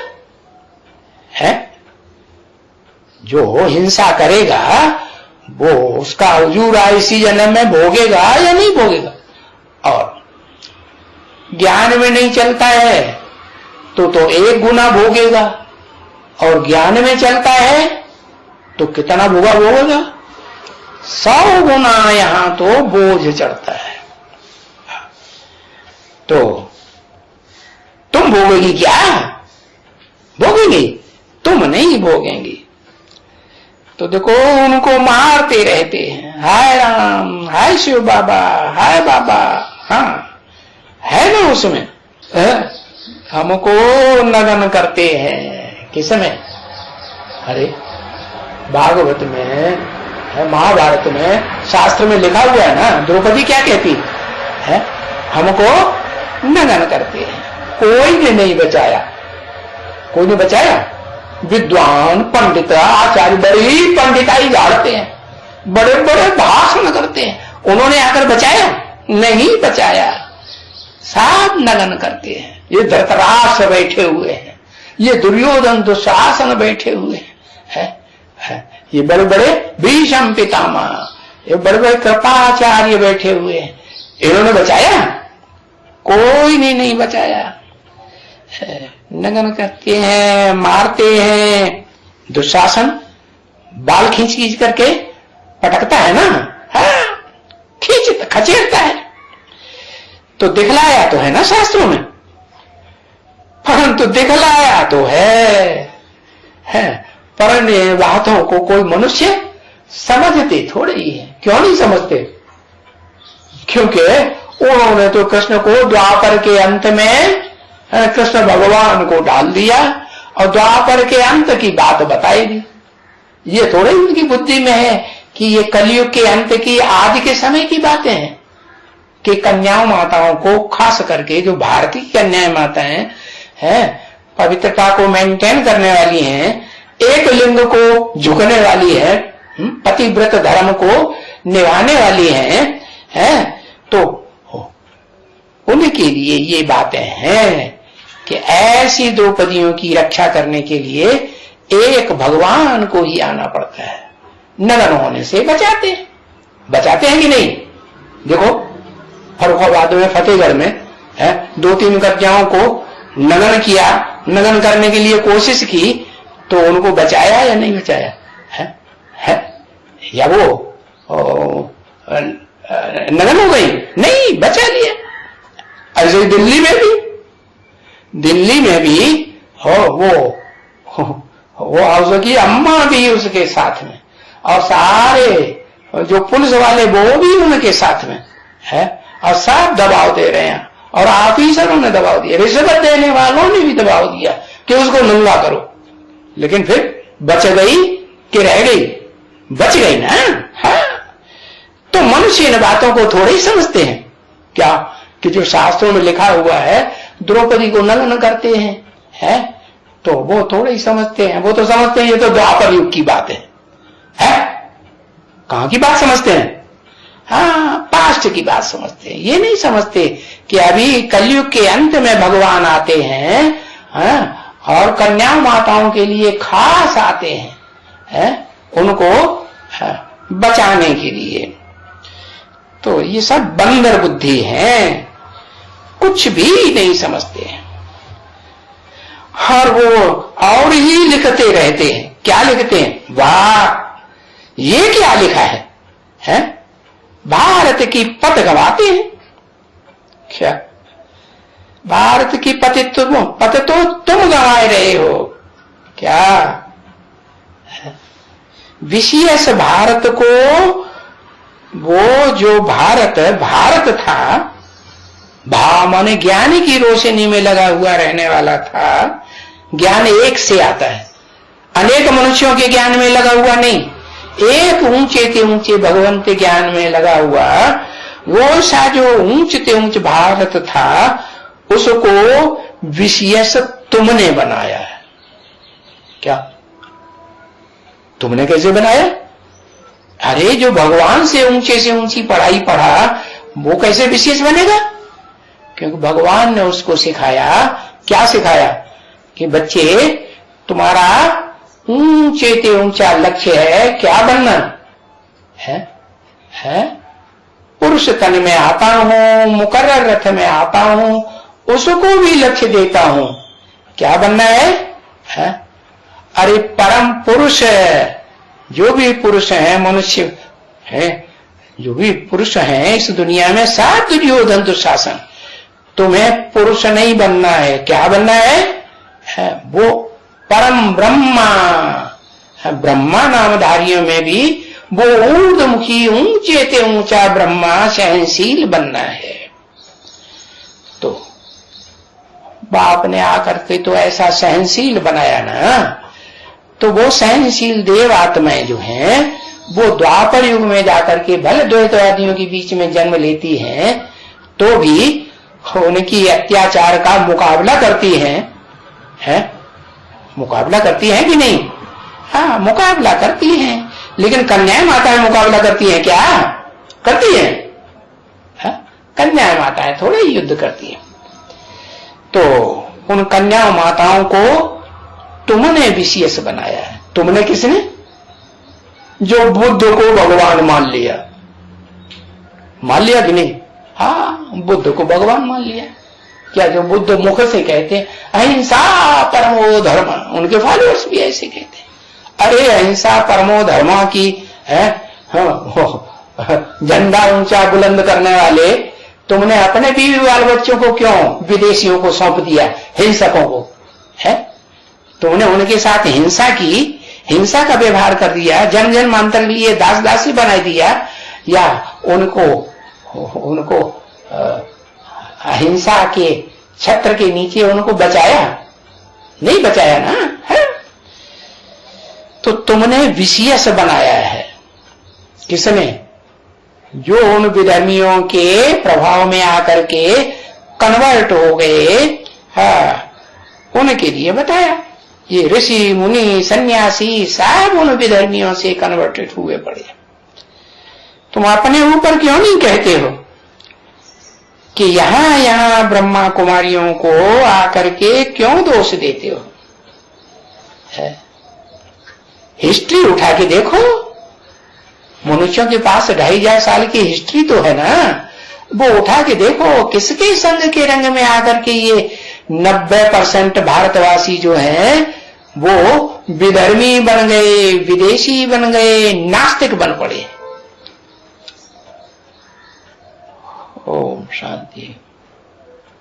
है। जो हिंसा करेगा वो उसका उजूरा इसी जन्म में भोगेगा या नहीं भोगेगा। और ज्ञान में नहीं चलता है तो 1 गुना भोगेगा, और ज्ञान में चलता है तो कितना भोगेगा? 100 गुना यहां तो बोझ चढ़ता है। तो तुम भोगेगी क्या? भोगेंगी? तुम नहीं भोगेंगी। तो देखो, उनको मारते रहते हैं, हाय राम हाय शिव बाबा हाय बाबा, हाँ है ना उसमें है? हमको नगन करते हैं किसमें? अरे भागवत में है, महाभारत में, शास्त्र में लिखा हुआ है ना, द्रौपदी क्या कहती है? हमको नगन करते हैं। कोई ने नहीं बचाया, कोई ने बचाया? विद्वान पंडित आचार्य बड़ी पंडिताई झाड़ते हैं, बड़े बड़े भाषण करते हैं, उन्होंने आकर बचाया? नहीं बचाया। सब नगन करते हैं। ये धृतराष्ट्र बैठे हुए हैं, ये दुर्योधन दुशासन बैठे हुए हैं, ये बड़े बड़े भीष्म पितामह, ये बड़े बड़े कृपाचार्य बैठे हुए हैं, इन्होंने बचाया? कोई ने नहीं बचाया। नगन करते हैं, मारते हैं। दुशासन बाल खींच खींच करके पटकता है ना, खचेरता है। तो दिखलाया तो है ना शास्त्रों में, परंतु दिखलाया तो है, पर बातों को कोई मनुष्य समझते थोड़े ही है। क्यों नहीं समझते? क्योंकि उन्होंने तो कृष्ण को द्वापर के अंत में कृष्ण भगवान को डाल दिया और द्वापर के अंत की बात बताई दी। ये थोड़े उनकी बुद्धि में है कि ये कलयुग के अंत की आज के समय की बातें हैं कि कन्याओं माताओं को खास करके जो भारतीय कन्याएं माताएं हैं पवित्रता को मेंटेन करने वाली हैं, एक लिंग को झुकने वाली है, पतिव्रत धर्म को निभाने वाली हैं, तो उनके लिए ये बातें हैं कि ऐसी द्रौपदियों की रक्षा करने के लिए एक भगवान को ही आना पड़ता है। नगन होने से बचाते हैं कि नहीं? देखो फर्रुखाबाद में, फतेहगढ़ में 2-3 कन्याओं को नगन किया, नगन करने के लिए कोशिश की तो उनको बचाया या नहीं बचाया है? या वो नगन हो गई? नहीं, बचा लिया। ऐसे दिल्ली में भी वो उसकी अम्मा भी उसके साथ में और सारे जो पुलिस वाले वो भी उनके साथ में है और सब दबाव दे रहे हैं और ऑफिसरों ने दबाव दिया, रिश्वत देने वालों ने भी दबाव दिया कि उसको नंगा करो। लेकिन फिर बच गई कि रह गई? बच गई ना। हाँ? तो मनुष्य इन बातों को थोड़े ही समझते हैं क्या कि जो शास्त्रों में लिखा हुआ है द्रौपदी को नग्न करते हैं तो वो थोड़े ही समझते हैं। वो तो समझते हैं ये तो द्वापर युग की बात है? कहां की बात समझते हैं? हाँ, पास्ट की बात समझते हैं। ये नहीं समझते कि अभी कलयुग के अंत में भगवान आते हैं और कन्या माताओं के लिए खास आते हैं उनको बचाने के लिए। तो ये सब बंदर बुद्धि है, कुछ भी नहीं समझते हैं और वो और ही लिखते रहते हैं। क्या लिखते हैं? वाह, ये क्या लिखा है? भारत की पत गवाते हैं क्या? भारत की पत तो तुम गंवाए रहे हो क्या? विशेष भारत को, वो जो भारत था, भाव माने ज्ञानी की रोशनी में लगा हुआ रहने वाला था। ज्ञान एक से आता है, अनेक मनुष्यों के ज्ञान में लगा हुआ नहीं, एक ऊंचे के ऊंचे भगवंत ज्ञान में लगा हुआ। वो सा जो ऊंचे ऊंच भारत था उसको विशेष तुमने बनाया है क्या? तुमने कैसे बनाया? अरे जो भगवान से ऊंची पढ़ाई पढ़ा वो कैसे विशेष बनेगा? क्योंकि भगवान ने उसको सिखाया। क्या सिखाया? कि बच्चे तुम्हारा ऊंचे से ऊंचा लक्ष्य है क्या बनना है? पुरुष तन में आता हूं, मुकर्रर रथ में आता हूं, उसको भी लक्ष्य देता हूं। क्या बनना है? अरे परम पुरुष है, जो भी पुरुष है, मनुष्य है, जो भी पुरुष है इस दुनिया में, सात दुर्योधन दुशासन, तुम्हें पुरुष नहीं बनना है। क्या बनना है? वो परम ब्रह्मा। ब्रह्मा नामधारियों में भी वो ऊर्ध्वमुखी ऊंचे से ऊंचा ब्रह्मा सहनशील बनना है। तो बाप ने आकर के तो ऐसा सहनशील बनाया ना, तो वो सहनशील देव आत्माएं जो हैं वो द्वापर युग में जाकर के भले द्वैतवादियों के बीच में जन्म लेती हैं तो भी उनकी अत्याचार का मुकाबला करती हैं, मुकाबला करती हैं कि नहीं? हाँ, मुकाबला करती हैं। लेकिन कन्याएं माताएं मुकाबला करती हैं क्या? करती हैं? कन्याएं माताएं थोड़े ही युद्ध करती हैं। तो उन कन्या माताओं को तुमने विशेष बनाया है। तुमने किसने? जो बुद्ध को भगवान मान लिया कि नहीं? हाँ, बुद्ध को भगवान मान लिया। क्या जो बुद्ध मुख से कहते हैं अहिंसा परमो धर्म, उनके फॉलोअर्स भी ऐसे कहते हैं। अरे अहिंसा परमो धर्म की झंडा ऊंचा बुलंद करने वाले तुमने अपने बीवी बाल बच्चों को क्यों विदेशियों को सौंप दिया, हिंसकों को? है तुमने उनके साथ हिंसा की हिंसा का व्यवहार कर दिया, जन जन मंत्र लिए दास दासी बना दिया, या उनको अहिंसा के छत्र के नीचे उनको बचाया? नहीं बचाया ना, है? तो तुमने विशेष बनाया है। किसने? जो उन विधर्मियों के प्रभाव में आकर के कन्वर्ट हो गए, उनके लिए बताया। ये ऋषि मुनि सन्यासी सब उन विधर्मियों से कन्वर्टेड हुए पड़े। तुम अपने ऊपर क्यों नहीं कहते हो कि यहां ब्रह्मा कुमारियों को आकर के क्यों दोष देते हो? हिस्ट्री उठा के देखो, मनुष्यों के पास 2500 साल की हिस्ट्री तो है ना, वो उठा के देखो किसके संग के रंग में आकर के ये 90% भारतवासी जो है वो विधर्मी बन गए, विदेशी बन गए, नास्तिक बन पड़े। ओम शांति।